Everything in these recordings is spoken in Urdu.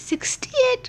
68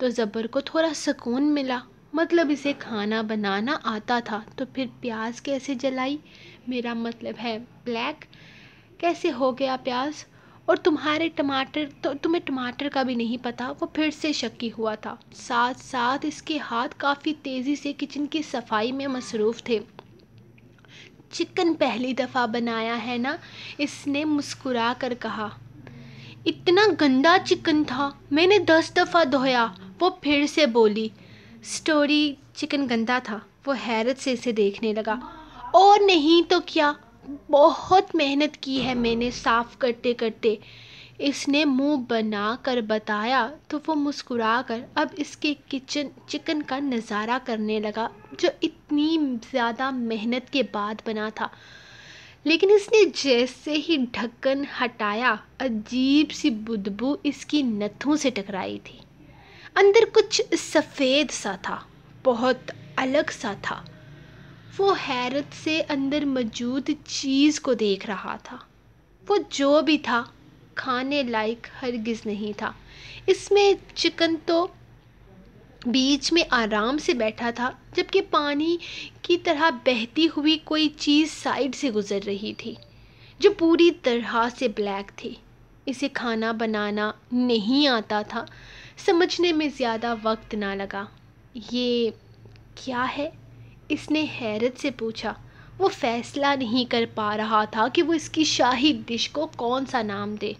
تو زبر کو تھوڑا سکون ملا، مطلب اسے کھانا بنانا آتا تھا، تو پھر پیاز کیسے جلائی؟ میرا مطلب ہے بلیک کیسے ہو گیا پیاز؟ اور تمہیں ٹماٹر کا بھی نہیں پتا؟ وہ پھر سے شکی ہوا تھا، ساتھ ساتھ اس کے ہاتھ کافی تیزی سے کچن کی صفائی میں مصروف تھے۔ چکن پہلی دفعہ بنایا ہے نا؟ اس نے مسکرا کر کہا۔ اتنا گندا چکن تھا، میں نے 10 دفعہ دھویا، وہ پھر سے بولی۔ سٹوری چکن گندا تھا؟ وہ حیرت سے اسے دیکھنے لگا۔ اور نہیں تو کیا، بہت محنت کی ہے میں نے صاف کرتے کرتے، اس نے منہ بنا کر بتایا۔ تو وہ مسکرا کر اب اس کے چکن کا نظارہ کرنے لگا جو اتنی زیادہ محنت کے بعد بنا تھا، لیکن اس نے جیسے ہی ڈھکن ہٹایا عجیب سی بدبو اس کی نتھوں سے ٹکرائی تھی۔ اندر کچھ سفید سا تھا، بہت الگ سا تھا۔ وہ حیرت سے اندر موجود چیز کو دیکھ رہا تھا۔ وہ جو بھی تھا کھانے لائق ہرگز نہیں تھا۔ اس میں چکن تو بیچ میں آرام سے بیٹھا تھا، جبکہ پانی کی طرح بہتی ہوئی کوئی چیز سائڈ سے گزر رہی تھی جو پوری طرح سے بلیک تھی۔ اسے کھانا بنانا نہیں آتا تھا، سمجھنے میں زیادہ وقت نہ لگا۔ یہ کیا ہے؟ اس نے حیرت سے پوچھا۔ وہ فیصلہ نہیں کر پا رہا تھا کہ وہ اس کی شاہی ڈش کو کون سا نام دے۔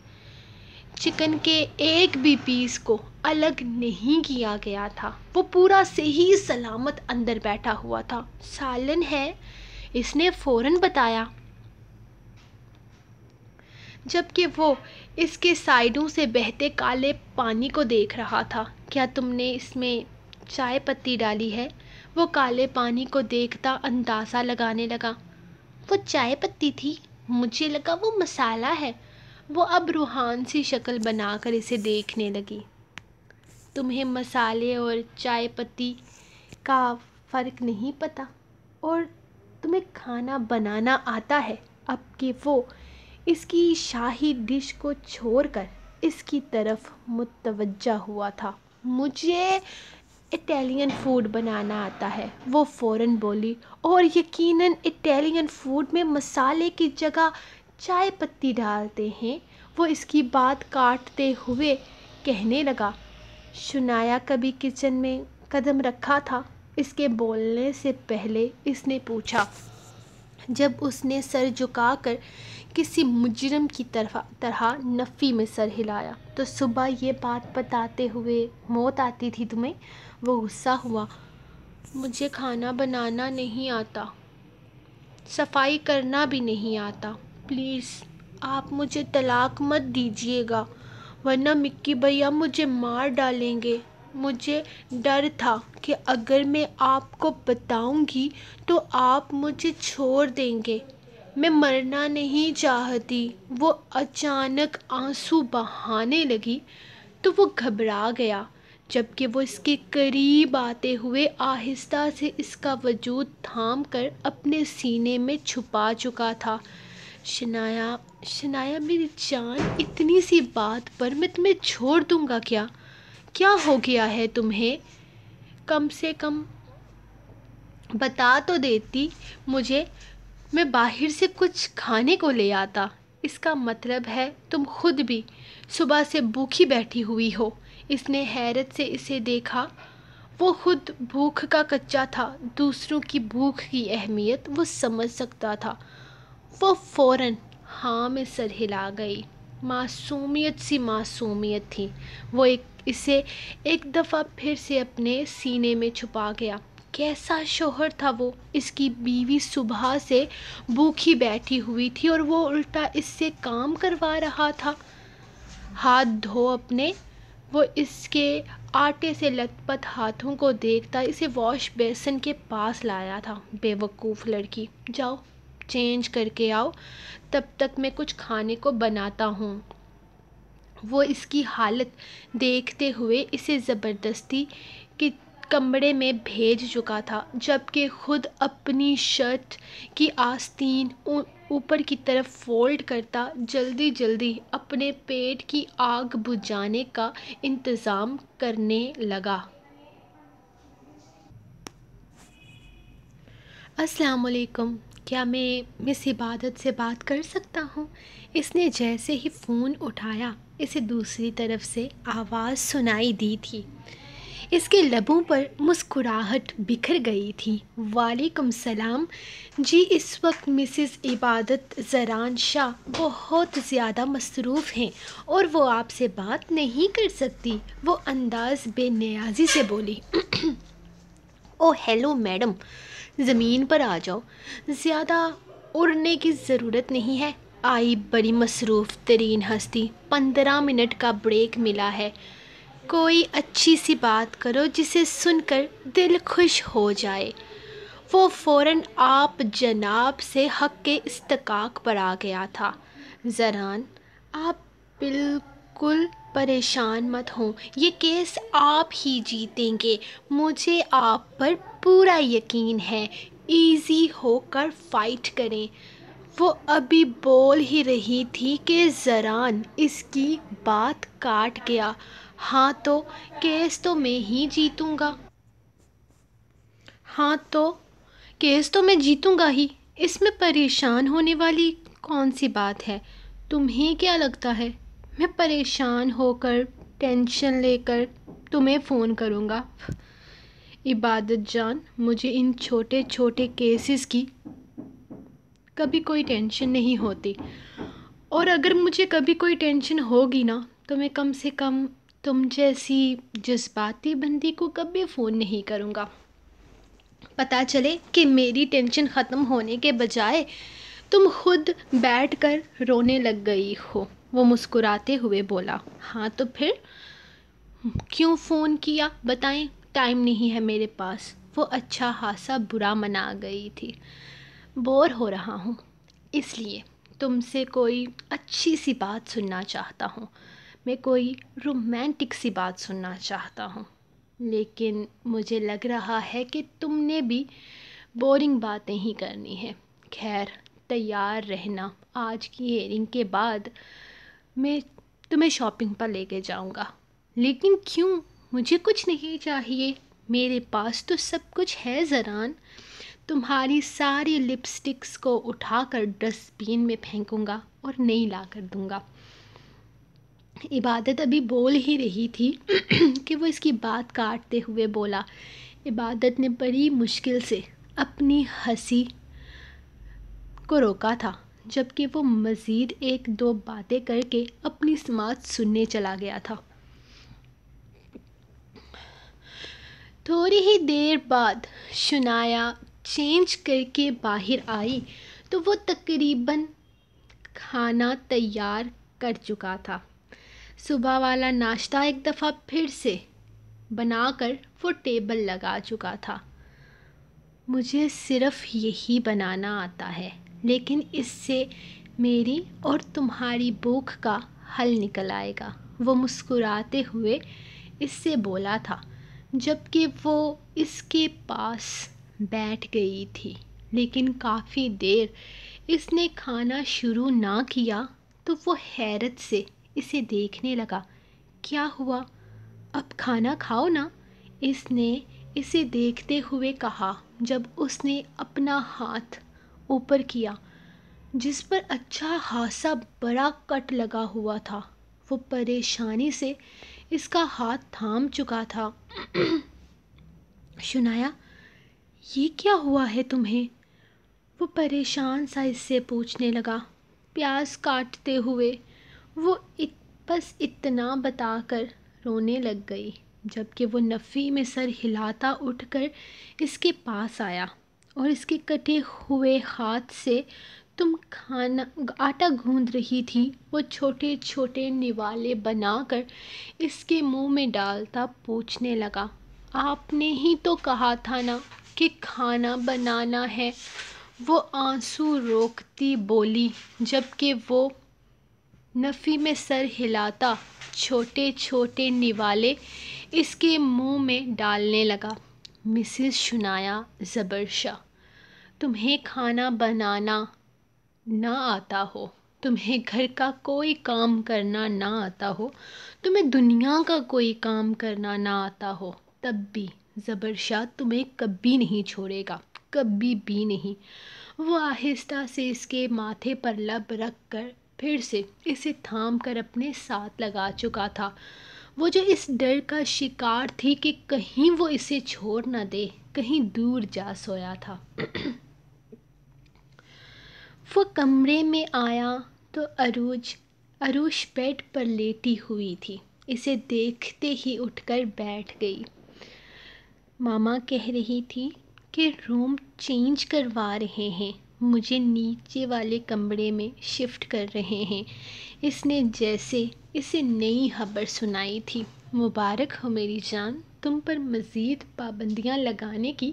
چکن کے ایک بھی پیس کو الگ نہیں کیا گیا تھا، وہ پورا صحیح سلامت اندر بیٹھا ہوا تھا۔ سالن ہے، اس نے فوراً بتایا، جبکہ وہ اس کے سائڈوں سے بہتے کالے پانی کو دیکھ رہا تھا۔ کیا تم نے اس میں چائے پتی ڈالی ہے؟ وہ کالے پانی کو دیکھتا اندازہ لگانے لگا۔ وہ چائے پتی تھی؟ مجھے لگا وہ مسالہ ہے۔ وہ اب روحان سی شکل بنا کر اسے دیکھنے لگی۔ تمہیں مسالے اور چائے پتی کا فرق نہیں پتا؟ اور تمہیں کھانا بنانا آتا ہے؟ اب کہ وہ اس کی شاہی ڈش کو چھوڑ کر اس کی طرف متوجہ ہوا تھا۔ مجھے اٹیلین فوڈ بنانا آتا ہے، وہ فوراً بولی، اور یقیناً اٹیلین فوڈ میں مسالے کی جگہ چائے پتی ڈالتے ہیں۔ وہ اس کی بات کاٹتے ہوئے کہنے لگا۔ شنایا کبھی کچن میں قدم رکھا تھا؟ اس کے بولنے سے پہلے اس نے پوچھا، جب اس نے سر جھکا کر کسی مجرم کی طرح نفی میں سر ہلایا۔ تو صبح یہ بات بتاتے ہوئے موت آتی تھی تمہیں؟ وہ غصہ ہوا۔ مجھے کھانا بنانا نہیں آتا، صفائی کرنا بھی نہیں آتا، پلیز آپ مجھے طلاق مت دیجیے گا، ورنہ مکی بھیا مجھے مار ڈالیں گے۔ مجھے ڈر تھا کہ اگر میں آپ کو بتاؤں گی تو آپ مجھے چھوڑ دیں گے، میں مرنا نہیں چاہتی۔ وہ اچانک آنسو بہانے لگی تو وہ گھبرا گیا، جبکہ وہ اس کے قریب آتے ہوئے آہستہ سے اس کا وجود تھام کر اپنے سینے میں چھپا چکا تھا۔ شنایا میری جان، اتنی سی بات پر میں تمہیں چھوڑ دوں گا کیا؟ کیا ہو گیا ہے تمہیں؟ کم سے کم بتا تو دیتی مجھے، میں باہر سے کچھ کھانے کو لے آتا۔ اس کا مطلب ہے تم خود بھی صبح سے بھوکی بیٹھی ہوئی ہو۔ اس نے حیرت سے اسے دیکھا۔ وہ خود بھوک کا کچا تھا، دوسروں کی بھوک کی اہمیت وہ سمجھ سکتا تھا۔ وہ فوراً ہاں میں سر ہلا گئی۔ معصومیت تھی۔ وہ اسے ایک دفعہ پھر سے اپنے سینے میں چھپا گیا۔ کیسا شوہر تھا وہ؟ اس کی بیوی صبح سے بھوکی بیٹھی ہوئی تھی اور وہ الٹا اس سے کام کروا رہا تھا۔ ہاتھ دھو اپنے۔ وہ اس کے آٹے سے لت پت ہاتھوں کو دیکھتا اسے واش بیسن کے پاس لایا تھا۔ بے وقوف لڑکی، جاؤ چینج کر کے آؤ، تب تک میں کچھ کھانے کو بناتا ہوں۔ وہ اس کی حالت دیکھتے ہوئے اسے زبردستی کمرے میں بھیج چکا تھا، جبکہ خود اپنی شرٹ کی آستین اوپر کی طرف فولڈ کرتا جلدی جلدی اپنے پیٹ کی آگ بجھانے کا انتظام کرنے لگا۔ السلام علیکم، کیا میں مس عبادت سے بات کر سکتا ہوں؟ اس نے جیسے ہی فون اٹھایا اسے دوسری طرف سے آواز سنائی دی تھی۔ اس کے لبوں پر مسکراہٹ بکھر گئی تھی۔ وعلیکم السلام جی، اس وقت مسز عبادت زران شاہ بہت زیادہ مصروف ہیں اور وہ آپ سے بات نہیں کر سکتی، وہ انداز بے نیازی سے بولی۔ او ہیلو میڈم، زمین پر آ جاؤ، زیادہ اڑنے کی ضرورت نہیں ہے۔ آئی بڑی مصروف ترین ہستی، 15 منٹ کا بریک ملا ہے، کوئی اچھی سی بات کرو جسے سن کر دل خوش ہو جائے۔ وہ فوراً آپ جناب سے حق کے استحقاق پر آ گیا تھا۔ زران، آپ بالکل پریشان مت ہوں، یہ کیس آپ ہی جیتیں گے، مجھے آپ پر پورا یقین ہے، ایزی ہو کر فائٹ کریں۔ وہ ابھی بول ہی رہی تھی کہ زران اس کی بات کاٹ گیا۔ ہاں تو کیس تو میں ہی جیتوں گا۔ ہاں تو کیس تو میں جیتوں گا ہی، اس میں پریشان ہونے والی کون سی بات ہے؟ تمہیں کیا لگتا ہے میں پریشان ہو کر ٹینشن لے کر تمہیں فون کروں گا؟ عبادت جان، مجھے ان چھوٹے چھوٹے کیسز کی کبھی کوئی ٹینشن نہیں ہوتی، اور اگر مجھے کبھی کوئی ٹینشن ہوگی نا تو میں کم سے کم تم جیسی جذباتی بندی کو کبھی فون نہیں کروں گا۔ پتہ چلے کہ میری ٹینشن ختم ہونے کے بجائے تم خود بیٹھ کر رونے لگ گئی ہو۔ وہ مسکراتے ہوئے بولا۔ ہاں تو پھر کیوں فون کیا بتائیں؟ ٹائم نہیں ہے میرے پاس۔ وہ اچھا خاصا برا منا گئی تھی۔ بور ہو رہا ہوں، اس لیے تم سے کوئی اچھی سی بات سننا چاہتا ہوں، میں کوئی رومانٹک سی بات سننا چاہتا ہوں، لیکن مجھے لگ رہا ہے کہ تم نے بھی بورنگ باتیں ہی کرنی ہے۔ خیر، تیار رہنا، آج کی ہیئرنگ کے بعد میں تمہیں شاپنگ پر لے کے جاؤں گا۔ لیکن کیوں؟ مجھے کچھ نہیں چاہیے، میرے پاس تو سب کچھ ہے زران۔ تمہاری ساری لپسٹکس کو اٹھا کر ڈسٹ بین میں پھینکوں گا اور نئی لا کر دوں گا۔ عبادت ابھی بول ہی رہی تھی کہ وہ اس کی بات کاٹتے ہوئے بولا۔ عبادت نے بڑی مشکل سے اپنی ہنسی کو روکا تھا، جبکہ وہ مزید ایک دو باتیں کر کے اپنی سماعت سننے چلا گیا تھا۔ تھوڑی ہی دیر بعد شنایا چینج کر کے باہر آئی تو وہ تقریباً کھانا تیار کر چکا تھا۔ صبح والا ناشتہ ایک دفعہ پھر سے بنا کر وہ ٹیبل لگا چکا تھا۔ مجھے صرف یہی بنانا آتا ہے، لیکن اس سے میری اور تمہاری بھوک کا حل نکل آئے گا، وہ مسکراتے ہوئے اس سے بولا تھا، جبکہ وہ اس کے پاس بیٹھ گئی تھی۔ لیکن کافی دیر اس نے کھانا شروع نہ کیا تو وہ حیرت سے اسے دیکھنے لگا۔ کیا ہوا؟ اب کھانا کھاؤ نا، اس نے اسے دیکھتے ہوئے کہا جب اس نے اپنا ہاتھ اوپر کیا جس پر اچھا خاصا بڑا کٹ لگا ہوا تھا۔ وہ پریشانی سے اس کا ہاتھ تھام چکا تھا۔ شنایا، یہ کیا ہوا ہے تمہیں؟ وہ پریشان سا اس سے پوچھنے لگا۔ پیاز کاٹتے ہوئے وہ بس اتنا بتا کر رونے لگ گئی، جبکہ وہ نفی میں سر ہلاتا اٹھ کر اس کے پاس آیا اور اس کے کٹے ہوئے ہاتھ سے تم آٹا گوندھ رہی تھی وہ چھوٹے چھوٹے نوالے بنا کر اس کے منہ میں ڈالتا پوچھنے لگا۔ آپ نے ہی تو کہا تھا نا کہ کھانا بنانا ہے، وہ آنسو روکتی بولی، جبکہ وہ نفی میں سر ہلاتا چھوٹے چھوٹے نوالے اس کے منہ میں ڈالنے لگا۔ مسز شنایا زبر شاہ، تمہیں کھانا بنانا نہ آتا ہو، تمہیں گھر کا کوئی کام کرنا نہ آتا ہو، تمہیں دنیا کا کوئی کام کرنا نہ آتا ہو، تب بھی زبر شاہ تمہیں کبھی نہیں چھوڑے گا، کبھی بھی نہیں۔ وہ آہستہ سے اس کے ماتھے پر لب رکھ کر پھر سے اسے تھام کر اپنے ساتھ لگا چکا تھا۔ وہ جو اس ڈر کا شکار تھی کہ کہیں وہ اسے چھوڑ نہ دے، کہیں دور جا سویا تھا۔ وہ کمرے میں آیا تو عروش بیڈ پر لیٹی ہوئی تھی۔ اسے دیکھتے ہی اٹھ کر بیٹھ گئی۔ ماما کہہ رہی تھی کہ روم چینج کروا رہے ہیں، مجھے نیچے والے کمرے میں شفٹ کر رہے ہیں۔ اس نے جیسے اسے نئی خبر سنائی تھی۔ مبارک ہو میری جان، تم پر مزید پابندیاں لگانے کی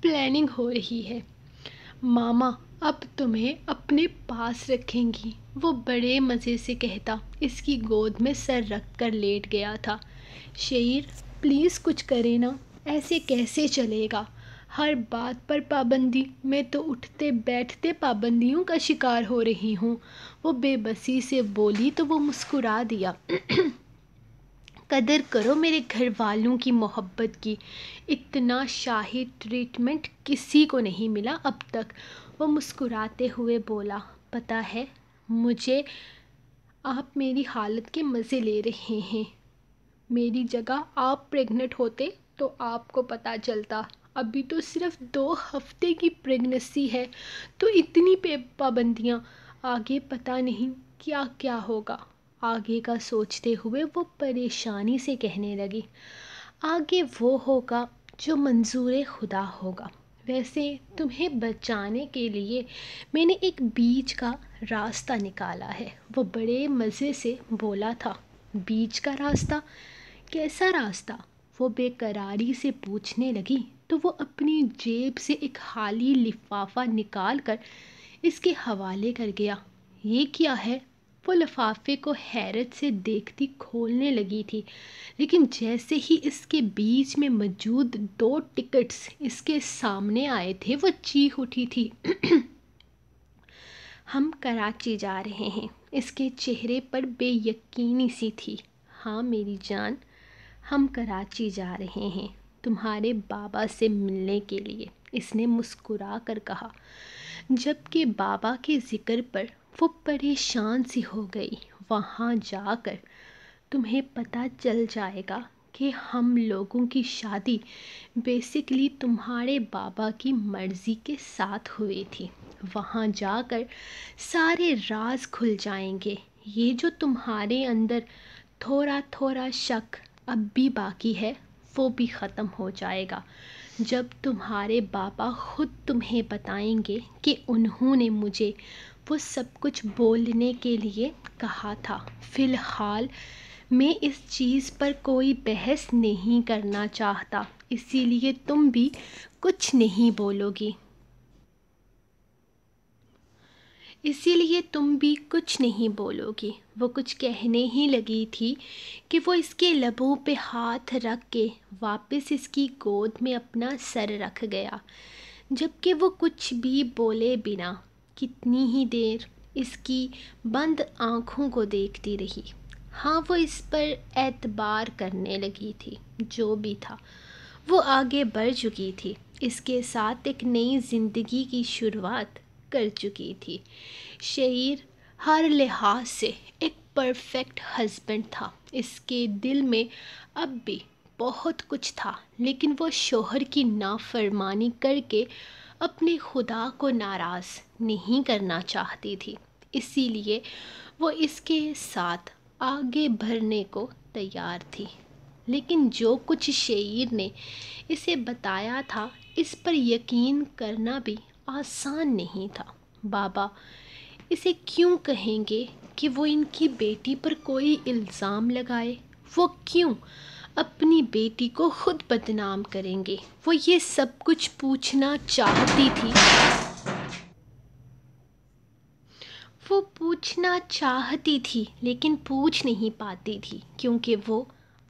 پلاننگ ہو رہی ہے۔ ماما اب تمہیں اپنے پاس رکھیں گی، وہ بڑے مزے سے کہتا اس کی گود میں سر رکھ کر لیٹ گیا تھا۔ شعیر پلیز کچھ کرے نا، ایسے کیسے چلے گا؟ ہر بات پر پابندی، میں تو اٹھتے بیٹھتے پابندیوں کا شکار ہو رہی ہوں۔ وہ بے بسی سے بولی تو وہ مسکرا دیا۔ قدر کرو میرے گھر والوں کی محبت کی، اتنا شاہی ٹریٹمنٹ کسی کو نہیں ملا اب تک۔ وہ مسکراتے ہوئے بولا، پتہ ہے مجھے آپ میری حالت کے مزے لے رہے ہیں، میری جگہ آپ پریگننٹ ہوتے تو آپ کو پتہ چلتا۔ ابھی تو صرف 2 ہفتے کی پریگننسی ہے تو اتنی پابندیاں، آگے پتہ نہیں کیا کیا ہوگا۔ آگے کا سوچتے ہوئے وہ پریشانی سے کہنے لگی، آگے وہ ہوگا جو منظور خدا ہوگا۔ ویسے تمہیں بچانے کے لیے میں نے ایک بیچ کا راستہ نکالا ہے۔ وہ بڑے مزے سے بولا تھا۔ بیچ کا راستہ؟ کیسا راستہ؟ وہ بے قراری سے پوچھنے لگی تو وہ اپنی جیب سے ایک خالی لفافہ نکال کر اس کے حوالے کر گیا۔ یہ کیا ہے؟ وہ لفافے کو حیرت سے دیکھتی کھولنے لگی تھی، لیکن جیسے ہی اس کے بیچ میں موجود 2 ٹکٹس اس کے سامنے آئے تھے وہ چیخ اٹھی تھی۔ ہم کراچی جا رہے ہیں۔ اس کے چہرے پر بے یقینی سی تھی۔ ہاں میری جان، ہم کراچی جا رہے ہیں تمہارے بابا سے ملنے کے لیے، اس نے مسکرا کر کہا، جبکہ بابا کے ذکر پر وہ پریشان سی ہو گئی۔ وہاں جا کر تمہیں پتہ چل جائے گا کہ ہم لوگوں کی شادی بیسیکلی تمہارے بابا کی مرضی کے ساتھ ہوئی تھی۔ وہاں جا کر سارے راز کھل جائیں گے۔ یہ جو تمہارے اندر تھوڑا تھوڑا شک اب بھی باقی ہے وہ بھی ختم ہو جائے گا جب تمہارے بابا خود تمہیں بتائیں گے کہ انہوں نے مجھے وہ سب کچھ بولنے کے لیے کہا تھا۔ فی الحال میں اس چیز پر کوئی بحث نہیں کرنا چاہتا، اسی لیے تم بھی کچھ نہیں بولو گی۔ وہ کچھ کہنے ہی لگی تھی کہ وہ اس کے لبوں پہ ہاتھ رکھ کے واپس اس کی گود میں اپنا سر رکھ گیا، جبکہ وہ کچھ بھی بولے بنا کتنی ہی دیر اس کی بند آنکھوں کو دیکھتی رہی۔ ہاں وہ اس پر اعتبار کرنے لگی تھی، جو بھی تھا وہ آگے بڑھ چکی تھی، اس کے ساتھ ایک نئی زندگی کی شروعات کر چکی تھی۔ شعیر ہر لحاظ سے ایک پرفیکٹ ہسبینڈ تھا۔ اس کے دل میں اب بھی بہت کچھ تھا، لیکن وہ شوہر کی نافرمانی کر کے اپنے خدا کو ناراض نہیں کرنا چاہتی تھی، اسی لیے وہ اس کے ساتھ آگے بڑھنے کو تیار تھی۔ لیکن جو کچھ شعیر نے اسے بتایا تھا اس پر یقین کرنا بھی آسان نہیں تھا۔ بابا اسے کیوں کہیں گے کہ وہ ان کی بیٹی پر کوئی الزام لگائے؟ وہ کیوں اپنی بیٹی کو خود بدنام کریں گے؟ وہ یہ سب کچھ پوچھنا پوچھنا چاہتی تھی لیکن پوچھ نہیں پاتی تھی کیونکہ وہ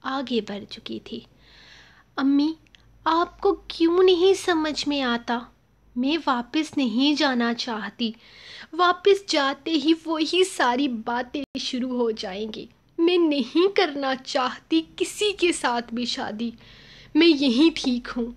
آگے بڑھ چکی تھی۔ امی، آپ کو کیوں نہیں سمجھ میں آتا؟ میں واپس نہیں جانا چاہتی۔ واپس جاتے ہی وہی ساری باتیں شروع ہو جائیں گی۔ میں نہیں کرنا چاہتی کسی کے ساتھ بھی شادی۔ میں یہیں ٹھیک ہوں،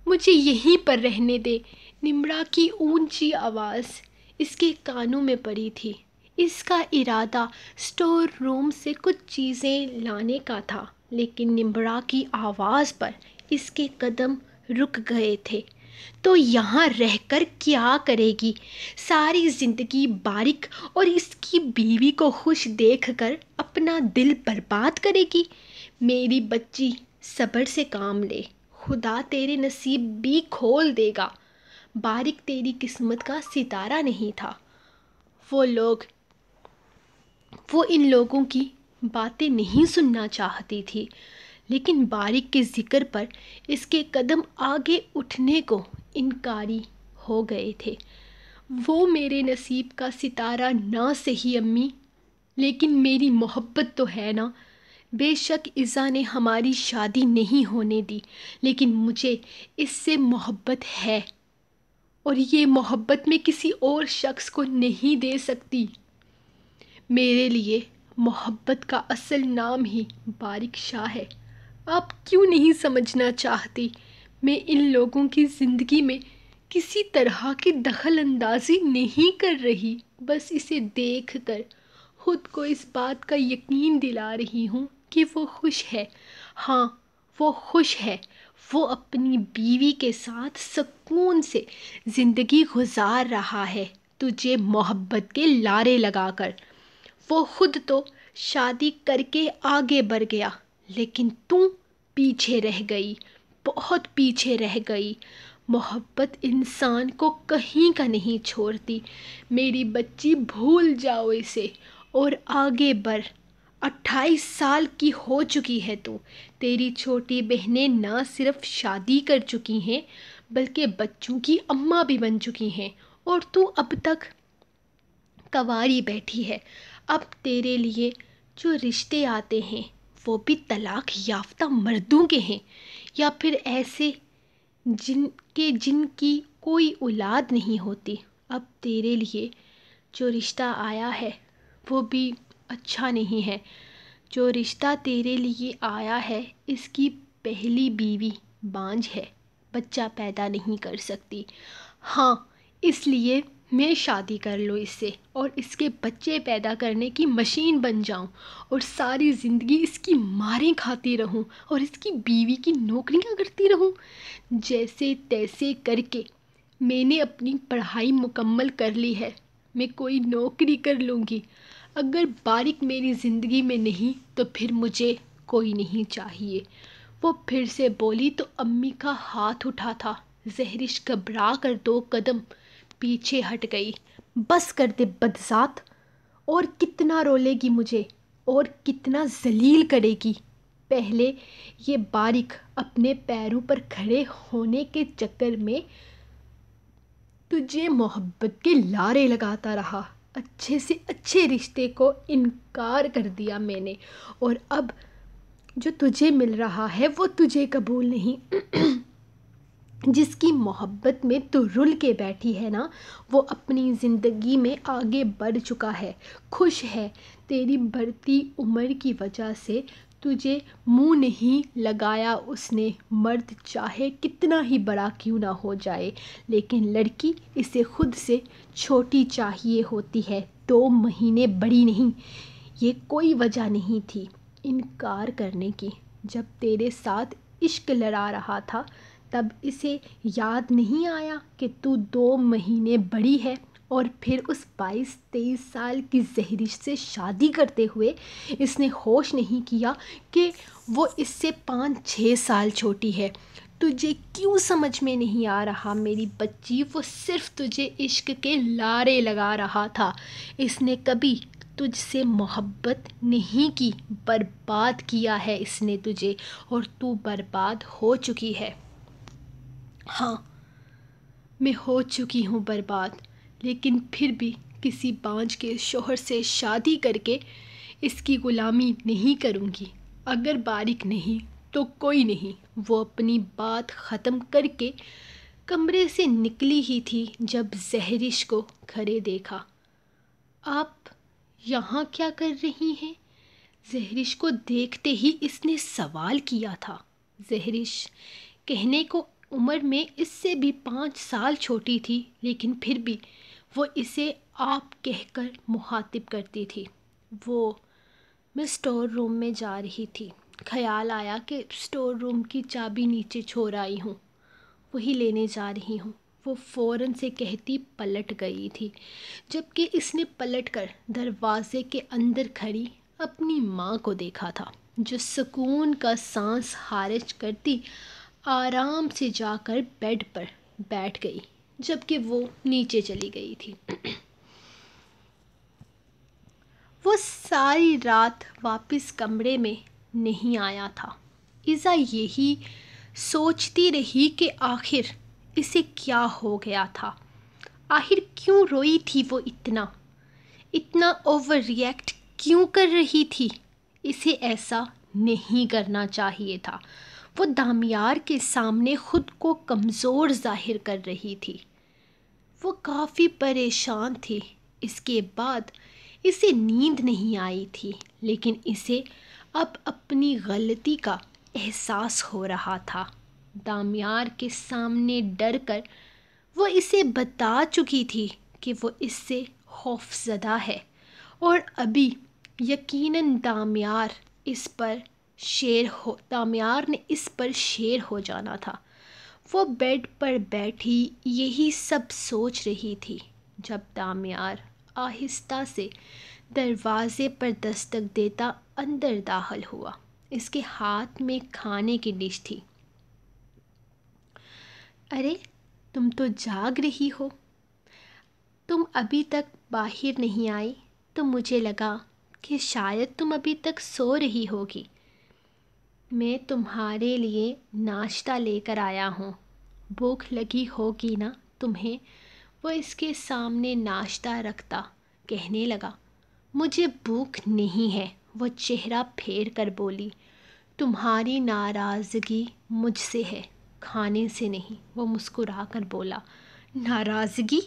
مجھے یہیں پر رہنے دے۔ نمرا کی اونچی آواز اس کے کانوں میں پڑی تھی۔ اس کا ارادہ اسٹور روم سے کچھ چیزیں لانے کا تھا، لیکن نمرا کی آواز پر اس کے قدم رک گئے تھے۔ تو یہاں رہ کر کیا کرے گی؟ ساری زندگی بارک اور اس کی بیوی کو خوش دیکھ کر اپنا دل برباد کرے گی؟ میری بچی، صبر سے کام لے، خدا تیرے نصیب بھی کھول دے گا۔ بارک تیری قسمت کا ستارہ نہیں تھا۔ وہ ان لوگوں کی باتیں نہیں سننا چاہتی تھی، لیکن بارک کے ذکر پر اس کے قدم آگے اٹھنے کو انکاری ہو گئے تھے۔ وہ میرے نصیب کا ستارہ نہ سہی امی، لیکن میری محبت تو ہے نا۔ بے شک ایزا نے ہماری شادی نہیں ہونے دی، لیکن مجھے اس سے محبت ہے، اور یہ محبت میں کسی اور شخص کو نہیں دے سکتی۔ میرے لیے محبت کا اصل نام ہی بارک شاہ ہے۔ آپ کیوں نہیں سمجھنا چاہتی؟ میں ان لوگوں کی زندگی میں کسی طرح کی دخل اندازی نہیں کر رہی، بس اسے دیکھ کر خود کو اس بات کا یقین دلا رہی ہوں کہ وہ خوش ہے۔ ہاں، وہ خوش ہے۔ وہ اپنی بیوی کے ساتھ سکون سے زندگی گزار رہا ہے، تجھے محبت کے لارے لگا کر۔ وہ خود تو شادی کر کے آگے بڑھ گیا، لیکن تم پیچھے رہ گئی، بہت پیچھے رہ گئی۔ محبت انسان کو کہیں کا نہیں چھوڑتی۔ میری بچی، بھول جاؤ اسے اور آگے بڑھ۔ 28 سال کی ہو چکی ہے تو۔ تیری چھوٹی بہنیں نہ صرف شادی کر چکی ہیں بلکہ بچوں کی اماں بھی بن چکی ہیں، اور تو اب تک کنواری بیٹھی ہے۔ اب تیرے لیے جو رشتے آتے ہیں وہ بھی طلاق یافتہ مردوں کے ہیں، یا پھر ایسے جن کی کوئی اولاد نہیں ہوتی۔ اب تیرے لیے جو رشتہ آیا ہے وہ بھی اچھا نہیں ہے۔ جو رشتہ تیرے لیے آیا ہے، اس کی پہلی بیوی بانجھ ہے، بچہ پیدا نہیں کر سکتی۔ ہاں، اس لیے میں شادی کر لوں اس سے، اور اس کے بچے پیدا کرنے کی مشین بن جاؤں، اور ساری زندگی اس کی ماریں کھاتی رہوں اور اس کی بیوی کی نوکریاں کرتی رہوں۔ جیسے تیسے کر کے میں نے اپنی پڑھائی مکمل کر لی ہے، میں کوئی نوکری کر لوں گی۔ اگر بارک میری زندگی میں نہیں تو پھر مجھے کوئی نہیں چاہیے۔ وہ پھر سے بولی تو امی کا ہاتھ اٹھا تھا۔ زہرش گھبرا کر 2 قدم پیچھے ہٹ گئی۔ بس کر دے بدذات، اور کتنا رولے گی مجھے، اور کتنا ذلیل کرے گی؟ پہلے یہ بارک اپنے پیروں پر کھڑے ہونے کے چکر میں تجھے محبت کے لارے لگاتا رہا، اچھے سے اچھے رشتے کو انکار کر دیا میں نے، اور اب جو تجھے مل رہا ہے وہ تجھے قبول نہیں۔ جس کی محبت میں تو رل کے بیٹھی ہے نا، وہ اپنی زندگی میں آگے بڑھ چکا ہے، خوش ہے۔ تیری بڑھتی عمر کی وجہ سے تجھے منہ نہیں لگایا اس نے۔ مرد چاہے کتنا ہی بڑا کیوں نہ ہو جائے، لیکن لڑکی اسے خود سے چھوٹی چاہیے ہوتی ہے، 2 مہینے بڑی نہیں۔ یہ کوئی وجہ نہیں تھی انکار کرنے کی۔ جب تیرے ساتھ عشق لڑا رہا تھا تب اسے یاد نہیں آیا کہ تو 2 مہینے بڑی ہے، اور پھر اس 22-23 سال کی زہرش سے شادی کرتے ہوئے اس نے ہوش نہیں کیا کہ وہ اس سے 5-6 سال چھوٹی ہے۔ تجھے کیوں سمجھ میں نہیں آ رہا میری بچی؟ وہ صرف تجھے عشق کے لارے لگا رہا تھا۔ اس نے کبھی تجھ سے محبت نہیں کی، برباد کیا ہے اس نے تجھے، اور تو برباد ہو چکی ہے۔ ہاں، میں ہو چکی ہوں برباد، لیکن پھر بھی کسی بانجھ کے شوہر سے شادی کر کے اس کی غلامی نہیں کروں گی۔ اگر باریک نہیں تو کوئی نہیں۔ وہ اپنی بات ختم کر کے کمرے سے نکلی ہی تھی جب زہرش کو کھڑے دیکھا۔ آپ یہاں کیا کر رہی ہیں؟ زہرش کو دیکھتے ہی اس نے سوال کیا تھا۔ زہرش کہنے کو عمر میں اس سے بھی 5 سال چھوٹی تھی، لیکن پھر بھی وہ اسے آپ کہہ کر مخاطب کرتی تھی۔ میں اسٹور روم میں جا رہی تھی۔ خیال آیا کہ اسٹور روم کی چابی نیچے چھوڑ آئی ہوں، وہی لینے جا رہی ہوں۔ وہ فوراً سے کہتی پلٹ گئی تھی، جبکہ اس نے پلٹ کر دروازے کے اندر کھڑی اپنی ماں کو دیکھا تھا، جو سکون کا سانس خارج کرتی آرام سے جا کر بیڈ پر بیٹھ گئی، جبکہ وہ نیچے چلی گئی تھی۔ وہ ساری رات واپس کمرے میں نہیں آیا تھا۔ ایزا یہی سوچتی رہی کہ آخر اسے کیا ہو گیا تھا، آخر کیوں روئی تھی وہ اتنا اوور ریئیکٹ کیوں کر رہی تھی؟ اسے ایسا نہیں کرنا چاہیے تھا۔ وہ دامیار کے سامنے خود کو کمزور ظاہر کر رہی تھی۔ وہ کافی پریشان تھی۔ اس کے بعد اسے نیند نہیں آئی تھی، لیکن اسے اب اپنی غلطی کا احساس ہو رہا تھا۔ دامیار کے سامنے ڈر کر وہ اسے بتا چکی تھی کہ وہ اس سے خوف زدہ ہے، اور ابھی یقیناً دامیار نے اس پر شیر ہو جانا تھا۔ وہ بیڈ پر بیٹھی یہی سب سوچ رہی تھی جب دامیار آہستہ سے دروازے پر دستک دیتا اندر داخل ہوا۔ اس کے ہاتھ میں کھانے کی ڈش تھی۔ ارے تم تو جاگ رہی ہو، تم ابھی تک باہر نہیں آئی، تو مجھے لگا کہ شاید تم ابھی تک سو رہی ہوگی۔ میں تمہارے لیے ناشتہ لے کر آیا ہوں، بھوک لگی ہوگی نا تمہیں؟ وہ اس کے سامنے ناشتہ رکھتا کہنے لگا۔ مجھے بھوک نہیں ہے، وہ چہرہ پھیر کر بولی۔ تمہاری ناراضگی مجھ سے ہے، کھانے سے نہیں، وہ مسکرا کر بولا۔ ناراضگی؟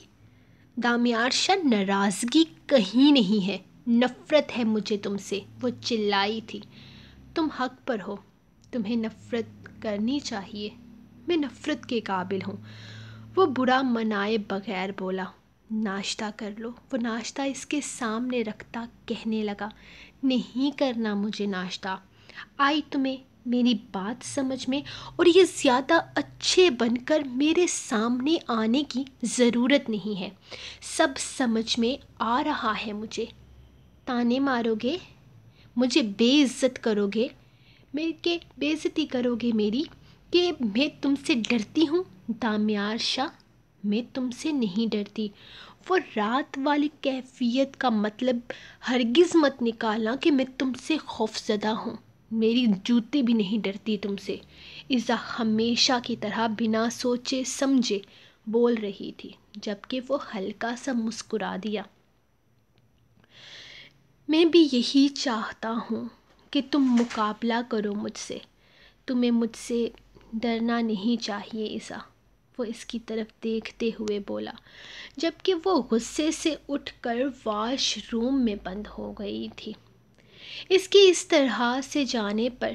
دامیار شاہ، ناراضگی کہیں نہیں ہے، نفرت ہے مجھے تم سے، وہ چلائی تھی۔ تم حق پر ہو، تمہیں نفرت کرنی چاہیے، میں نفرت کے قابل ہوں، وہ برا منائے بغیر بولا۔ ناشتہ کر لو، وہ ناشتہ اس کے سامنے رکھتا کہنے لگا۔ نہیں کرنا مجھے ناشتہ، آئی تمہیں میری بات سمجھ میں؟ اور یہ زیادہ اچھے بن کر میرے سامنے آنے کی ضرورت نہیں ہے، سب سمجھ میں آ رہا ہے مجھے۔ تانے مارو گے، مجھے بے عزت کرو گے، کہ بے عزتی کرو گے میری، کہ میں تم سے ڈرتی ہوں؟ دامیار شاہ، میں تم سے نہیں ڈرتی۔ وہ رات والی کیفیت کا مطلب ہرگز مت نکالنا کہ میں تم سے خوف زدہ ہوں۔ میری جوتی بھی نہیں ڈرتی تم سے، ایزا ہمیشہ کی طرح بنا سوچے سمجھے بول رہی تھی، جبکہ وہ ہلکا سا مسکرا دیا۔ میں بھی یہی چاہتا ہوں کہ تم مقابلہ کرو مجھ سے، تمہیں مجھ سے ڈرنا نہیں چاہیے ایزا، وہ اس کی طرف دیکھتے ہوئے بولا، جبکہ وہ غصے سے اٹھ کر واش روم میں بند ہو گئی تھی۔ اس کی اس طرح سے جانے پر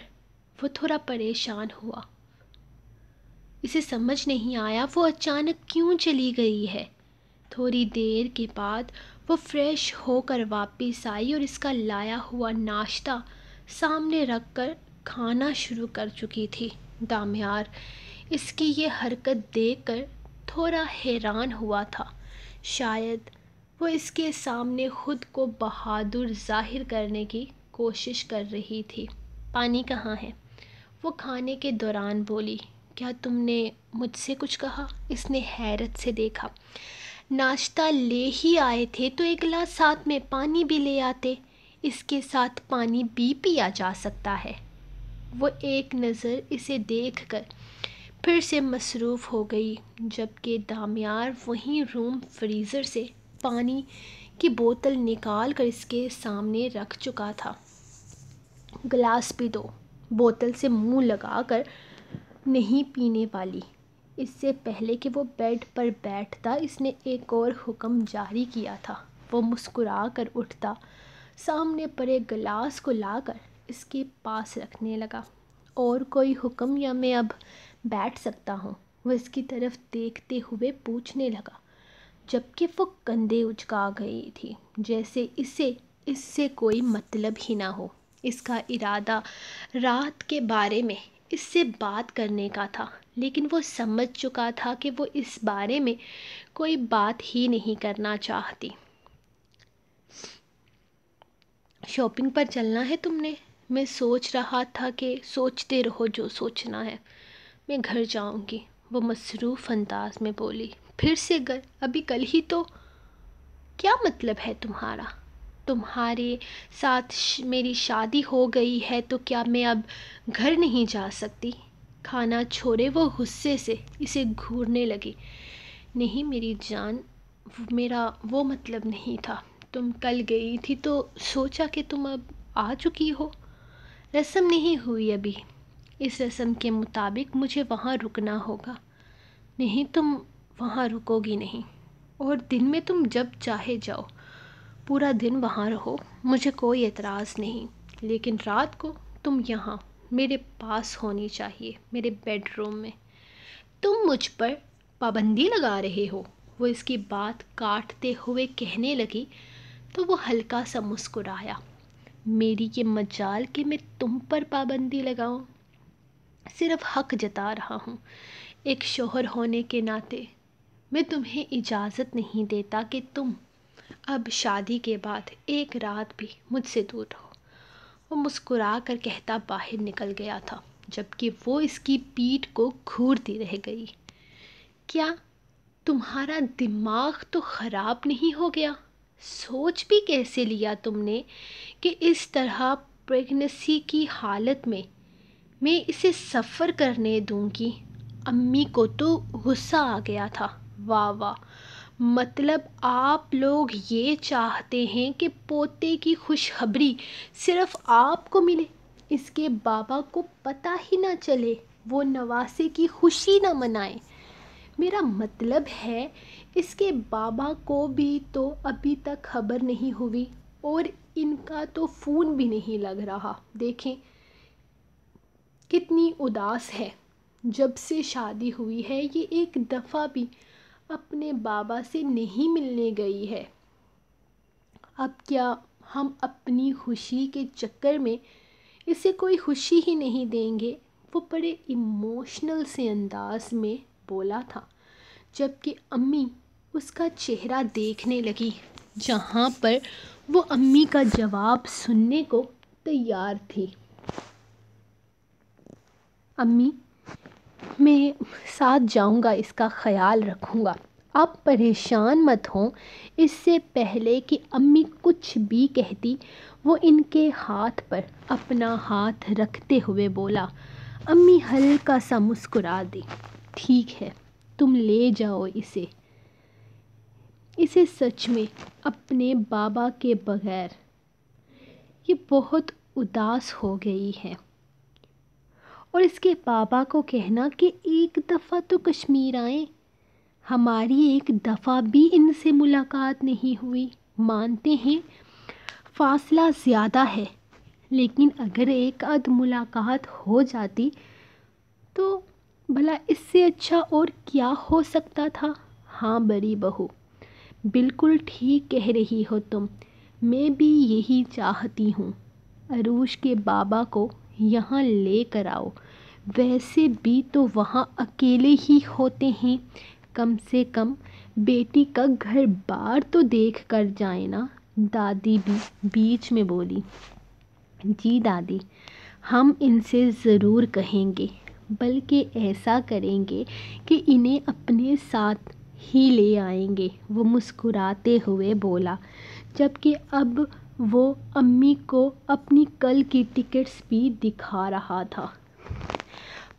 وہ تھوڑا پریشان ہوا۔ اسے سمجھ نہیں آیا وہ اچانک کیوں چلی گئی ہے۔ تھوڑی دیر کے بعد وہ فریش ہو کر واپس آئی اور اس کا لایا ہوا ناشتہ سامنے رکھ کر کھانا شروع کر چکی تھی۔ دامیار اس کی یہ حرکت دیکھ کر تھوڑا حیران ہوا تھا، شاید وہ اس کے سامنے خود کو بہادر ظاہر کرنے کی کوشش کر رہی تھی۔ پانی کہاں ہے؟ وہ کھانے کے دوران بولی۔ کیا تم نے مجھ سے کچھ کہا؟ اس نے حیرت سے دیکھا۔ ناشتہ لے ہی آئے تھے تو ایک گلاس ساتھ میں پانی بھی لے آتے، اس کے ساتھ پانی بھی پیا جا سکتا ہے۔ وہ ایک نظر اسے دیکھ کر پھر سے مصروف ہو گئی، جبکہ دامیار وہیں روم فریزر سے پانی کی بوتل نکال کر اس کے سامنے رکھ چکا تھا۔ گلاس بھی دو، بوتل سے منہ لگا کر نہیں پینے والی۔ اس سے پہلے کہ وہ بیڈ پر بیٹھتا اس نے ایک اور حکم جاری کیا تھا۔ وہ مسکرا کر اٹھتا، سامنے پڑے گلاس کو لا کر اس کے پاس رکھنے لگا۔ اور کوئی حکم یا میں اب بیٹھ سکتا ہوں؟ وہ اس کی طرف دیکھتے ہوئے پوچھنے لگا، جبکہ وہ کندھے اچکا گئی تھی، جیسے اسے اس سے کوئی مطلب ہی نہ ہو۔ اس کا ارادہ رات کے بارے میں اس سے بات کرنے کا تھا، لیکن وہ سمجھ چکا تھا کہ وہ اس بارے میں کوئی بات ہی نہیں کرنا چاہتی۔ شاپنگ پر چلنا ہے تم نے؟ میں سوچ رہا تھا کہ سوچتے رہو جو سوچنا ہے، میں گھر جاؤں گی، وہ مصروف انداز میں بولی۔ پھر سے گھر؟ ابھی کل ہی تو۔ کیا مطلب ہے تمہارا؟ تمہارے ساتھ میری شادی ہو گئی ہے تو کیا میں اب گھر نہیں جا سکتی؟ کھانا چھوڑے وہ غصے سے اسے گھورنے لگی۔ نہیں میری جان، میرا وہ مطلب نہیں تھا۔ تم کل گئی تھی تو سوچا کہ تم اب آ چکی ہو۔ رسم نہیں ہوئی ابھی، اس رسم کے مطابق مجھے وہاں رکنا ہوگا۔ نہیں تم وہاں رکو گی نہیں، اور دن میں تم جب چاہے جاؤ، پورا دن وہاں رہو، مجھے کوئی اعتراض نہیں، لیکن رات کو تم یہاں میرے پاس ہونی چاہیے، میرے بیڈ روم میں۔ تم مجھ پر پابندی لگا رہے ہو؟ وہ اس کی بات کاٹتے ہوئے کہنے لگی تو وہ ہلکا سا مسکرایا۔ میری یہ مجال کہ میں تم پر پابندی لگاؤں؟ صرف حق جتا رہا ہوں۔ ایک شوہر ہونے کے ناطے میں تمہیں اجازت نہیں دیتا کہ تم اب شادی کے بعد ایک رات بھی مجھ سے دور رہو۔ وہ مسکرا کر کہتا باہر نکل گیا تھا، جبکہ وہ اس کی پیٹھ کو گھورتی رہ گئی۔ کیا تمہارا دماغ تو خراب نہیں ہو گیا؟ سوچ بھی کیسے لیا تم نے کہ اس طرح پریگننسی کی حالت میں اسے سفر کرنے دوں گی؟ امی کو تو غصہ آ گیا تھا۔ واہ واہ، مطلب آپ لوگ یہ چاہتے ہیں کہ پوتے کی خوشخبری صرف آپ کو ملے، اس کے بابا کو پتہ ہی نہ چلے، وہ نواسے کی خوشی نہ منائیں؟ میرا مطلب ہے اس کے بابا کو بھی تو ابھی تک خبر نہیں ہوئی، اور ان کا تو فون بھی نہیں لگ رہا۔ دیکھیں کتنی اداس ہے، جب سے شادی ہوئی ہے یہ ایک دفعہ بھی اپنے بابا سے نہیں ملنے گئی ہے۔ اب کیا ہم اپنی خوشی کے چکر میں اسے کوئی خوشی ہی نہیں دیں گے؟ وہ بڑے ایموشنل سے انداز میں بولا تھا، جبکہ امی اس کا چہرہ دیکھنے لگی، جہاں پر وہ امی کا جواب سننے کو تیار تھی۔ امی، میں ساتھ جاؤں گا، اس کا خیال رکھوں گا، آپ پریشان مت ہوں۔ اس سے پہلے کہ امی کچھ بھی کہتی، وہ ان کے ہاتھ پر اپنا ہاتھ رکھتے ہوئے بولا۔ امی ہلکا سا مسکرا دی۔ ٹھیک ہے، تم لے جاؤ اسے سچ میں اپنے بابا کے بغیر یہ بہت اداس ہو گئی ہے، اور اس کے بابا کو کہنا کہ ایک دفعہ تو کشمیر آئیں، ہماری ایک دفعہ بھی ان سے ملاقات نہیں ہوئی۔ مانتے ہیں فاصلہ زیادہ ہے، لیکن اگر ایک آدھ ملاقات ہو جاتی تو بھلا اس سے اچھا اور کیا ہو سکتا تھا؟ ہاں بڑی بہو، بالکل ٹھیک کہہ رہی ہو تم، میں بھی یہی چاہتی ہوں۔ عروش کے بابا کو یہاں لے کر آؤ، ویسے بھی تو وہاں اکیلے ہی ہوتے ہیں، کم سے کم بیٹی کا گھر بار تو دیکھ کر جائیں نا۔ دادی بھی بیچ میں بولی۔ جی دادی، ہم ان سے ضرور کہیں گے، بلکہ ایسا کریں گے کہ انہیں اپنے ساتھ ہی لے آئیں گے، وہ مسکراتے ہوئے بولا، جبکہ اب وہ امی کو اپنی کل کی ٹکٹس بھی دکھا رہا تھا۔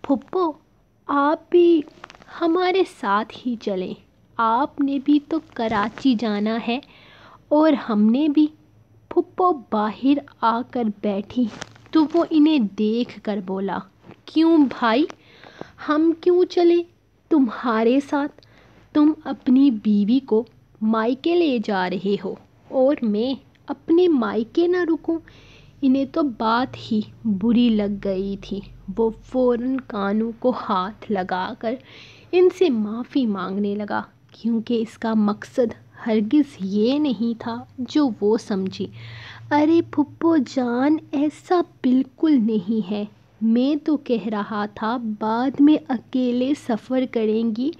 پھپھو، آپ بھی ہمارے ساتھ ہی چلیں، آپ نے بھی تو کراچی جانا ہے، اور ہم نے بھی پھپھو باہر آ کر بیٹھی تو وہ انہیں دیکھ کر بولا، کیوں بھائی، ہم کیوں چلیں تمہارے ساتھ؟ تم اپنی بیوی کو مائکے لے جا رہے ہو اور میں اپنے مائکے نہ رکوں؟ انہیں تو بات ہی بری لگ گئی تھی۔ وہ فوراً کانوں کو ہاتھ لگا کر ان سے معافی مانگنے لگا، کیونکہ اس کا مقصد ہرگز یہ نہیں تھا جو وہ سمجھی۔ ارے پھپھو جان، ایسا بالکل نہیں ہے، میں تو کہہ رہا تھا بعد میں اکیلے سفر کریں گی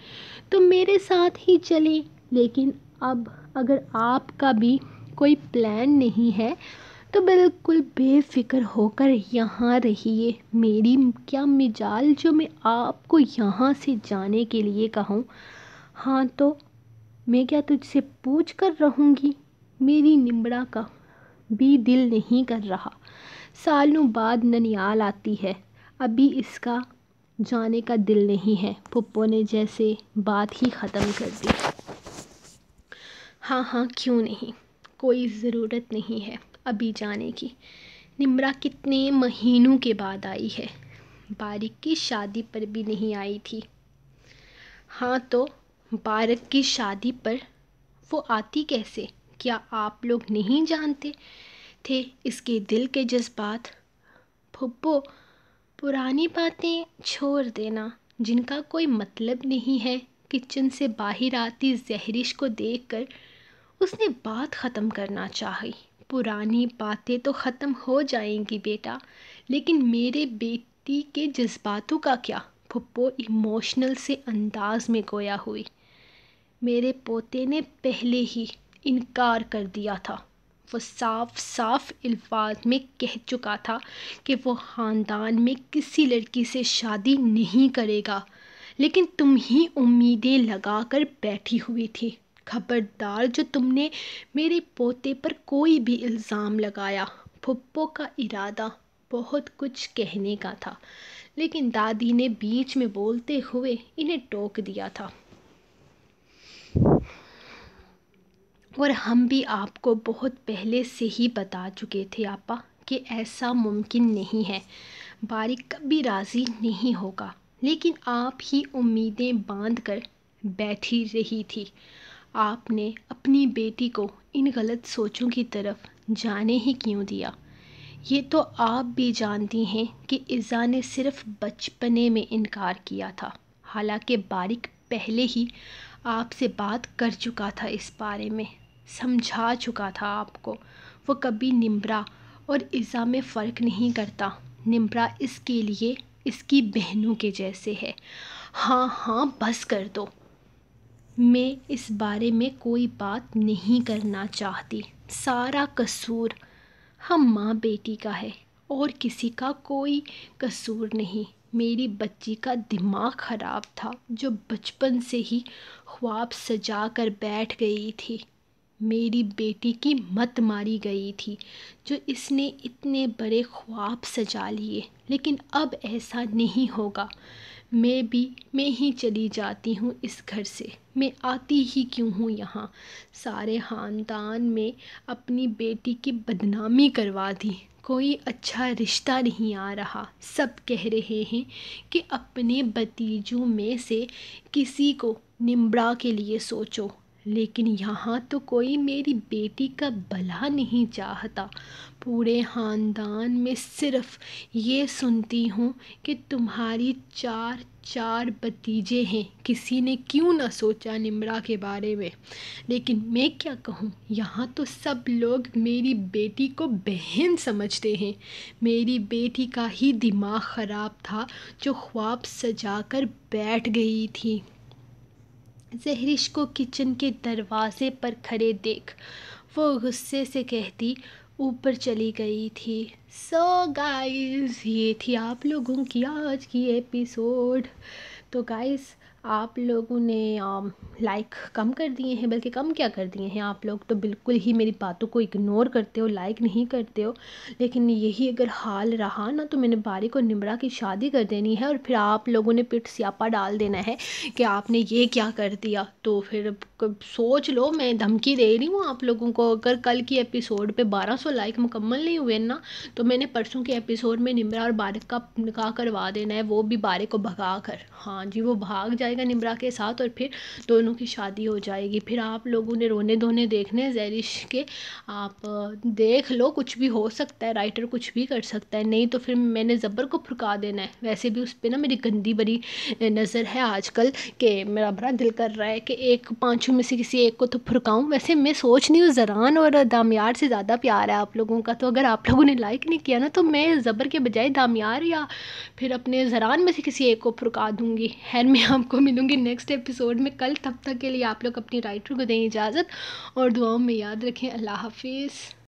تو میرے ساتھ ہی چلیں، لیکن اب اگر آپ کا بھی کوئی پلان نہیں ہے تو بالکل بے فکر ہو کر یہاں رہیے۔ میری کیا مجال جو میں آپ کو یہاں سے جانے کے لیے کہوں۔ ہاں تو میں کیا تجھ سے پوچھ کر رہوں گی؟ میری نمرا کا بھی دل نہیں کر رہا، سالوں بعد ننیال آتی ہے، ابھی اس کا جانے کا دل نہیں ہے۔ پھپھو نے جیسے بات ہی ختم کر دی۔ ہاں ہاں کیوں نہیں، کوئی ضرورت نہیں ہے ابھی جانے کی۔ نمرا کتنے مہینوں کے بعد آئی ہے، بارک کی شادی پر بھی نہیں آئی تھی۔ ہاں تو بارک کی شادی پر وہ آتی کیسے؟ کیا آپ لوگ نہیں جانتے تھے اس کے دل کے جذبات؟ پھپھو پرانی باتیں چھوڑ دینا جن کا کوئی مطلب نہیں ہے۔ کچن سے باہر آتی زہرش کو دیکھ کر اس نے بات ختم کرنا چاہی۔ پرانی باتیں تو ختم ہو جائیں گی بیٹا، لیکن میرے بیٹی کے جذباتوں کا کیا؟ پھپھو ایموشنل سے انداز میں گویا ہوئی۔ میرے پوتے نے پہلے ہی انکار کر دیا تھا، وہ صاف صاف الفاظ میں کہہ چکا تھا کہ وہ خاندان میں کسی لڑکی سے شادی نہیں کرے گا، لیکن تم ہی امیدیں لگا کر بیٹھی ہوئی تھی۔ خبردار جو تم نے میرے پوتے پر کوئی بھی الزام لگایا۔ پھپھو کا ارادہ بہت کچھ کہنے کا تھا، لیکن دادی نے بیچ میں بولتے ہوئے انہیں ٹوک دیا تھا۔ اور ہم بھی آپ کو بہت پہلے سے ہی بتا چکے تھے آپا کہ ایسا ممکن نہیں ہے، بارک کبھی راضی نہیں ہوگا، لیکن آپ ہی امیدیں باندھ کر بیٹھی رہی تھی۔ آپ نے اپنی بیٹی کو ان غلط سوچوں کی طرف جانے ہی کیوں دیا؟ یہ تو آپ بھی جانتی ہیں کہ ایزا نے صرف بچپنے میں انکار کیا تھا، حالانکہ بارک پہلے ہی آپ سے بات کر چکا تھا، اس بارے میں سمجھا چکا تھا آپ کو۔ وہ کبھی نمرا اور ایزا میں فرق نہیں کرتا، نمرا اس کے لیے اس کی بہنوں کے جیسے ہے۔ ہاں ہاں بس کر دو، میں اس بارے میں کوئی بات نہیں کرنا چاہتی۔ سارا قصور ہم ماں بیٹی کا ہے اور کسی کا کوئی قصور نہیں۔ میری بچی کا دماغ خراب تھا جو بچپن سے ہی خواب سجا کر بیٹھ گئی تھی۔ میری بیٹی کی مت ماری گئی تھی جو اس نے اتنے بڑے خواب سجا لیے، لیکن اب ایسا نہیں ہوگا۔ میں ہی چلی جاتی ہوں اس گھر سے، میں آتی ہی کیوں ہوں یہاں؟ سارے خاندان میں اپنی بیٹی کی بدنامی کروا دی، کوئی اچھا رشتہ نہیں آ رہا، سب کہہ رہے ہیں کہ اپنے بھتیجوں میں سے کسی کو نمرا کے لیے سوچو، لیکن یہاں تو کوئی میری بیٹی کا بھلا نہیں چاہتا۔ پورے خاندان میں صرف یہ سنتی ہوں کہ تمہاری چار بھتیجے ہیں، کسی نے کیوں نہ سوچا نمرا کے بارے میں؟ لیکن میں کیا کہوں، یہاں تو سب لوگ میری بیٹی کو بہن سمجھتے ہیں۔ میری بیٹی کا ہی دماغ خراب تھا جو خواب سجا کر بیٹھ گئی تھی۔ زہرش کو کچن کے دروازے پر کھڑے دیکھ وہ غصے سے کہتی اوپر چلی گئی تھی۔ سو گائز، یہ تھی آپ لوگوں کی آج کی ایپیسوڈ۔ تو گائز آپ لوگوں نے لائک کم کر دیے ہیں، بلکہ کم کیا کر دیے ہیں، آپ لوگ تو بالکل ہی میری باتوں کو اگنور کرتے ہو، لائک نہیں کرتے ہو۔ لیکن یہی اگر حال رہا نا تو میں نے باریک اور نمرہ کی شادی کر دینی ہے، اور پھر آپ لوگوں نے پٹ سیاپا ڈال دینا ہے کہ آپ نے یہ کیا کر دیا۔ تو پھر سوچ لو، میں دھمکی دے رہی ہوں آپ لوگوں کو، اگر کل کی ایپیسوڈ پہ 1200 لائک مکمل نہیں ہوئے نا تو میں نے پرسوں کے ایپیسوڈ میں نمرہ اور باریک کا نکاح کروا دینا ہے، وہ بھی باریک کو بھگا کر۔ ہاں جی، وہ بھاگ جائے گا نمرہ کے ساتھ اور پھر دونوں کی شادی ہو جائے گی۔ پھر آپ لوگوں نے رونے دھونے دیکھنے زہرش کے، آپ دیکھ لو، کچھ بھی ہو سکتا ہے، رائٹر کچھ بھی کر سکتا ہے، نہیں تو پھر میں نے زبر کو پھرکا دینا ہے۔ ویسے بھی اس پہ نا میری گندی بری نظر ہے آج کل، کہ میرا بڑا دل کر رہا ہے کہ ایک پانچوں میں سے کسی ایک کو تو پھرکاؤں۔ ویسے میں سوچ نہیں ہوں، زران اور دامیار سے زیادہ پیار ہے آپ لوگوں کا، تو اگر آپ لوگوں نے لائک نہیں کیا نا تو میں زبر کے بجائے دامیار یا پھر اپنے زران میں سے کسی ایک کو پھرکا دوں گی۔ خیر، میں آپ کو ملوں گی نیکسٹ ایپیسوڈ میں کل، تب تک کے لیے آپ لوگ اپنی رائٹر کو دیں اجازت اور دعاؤں میں یاد رکھیں۔ اللہ حافظ۔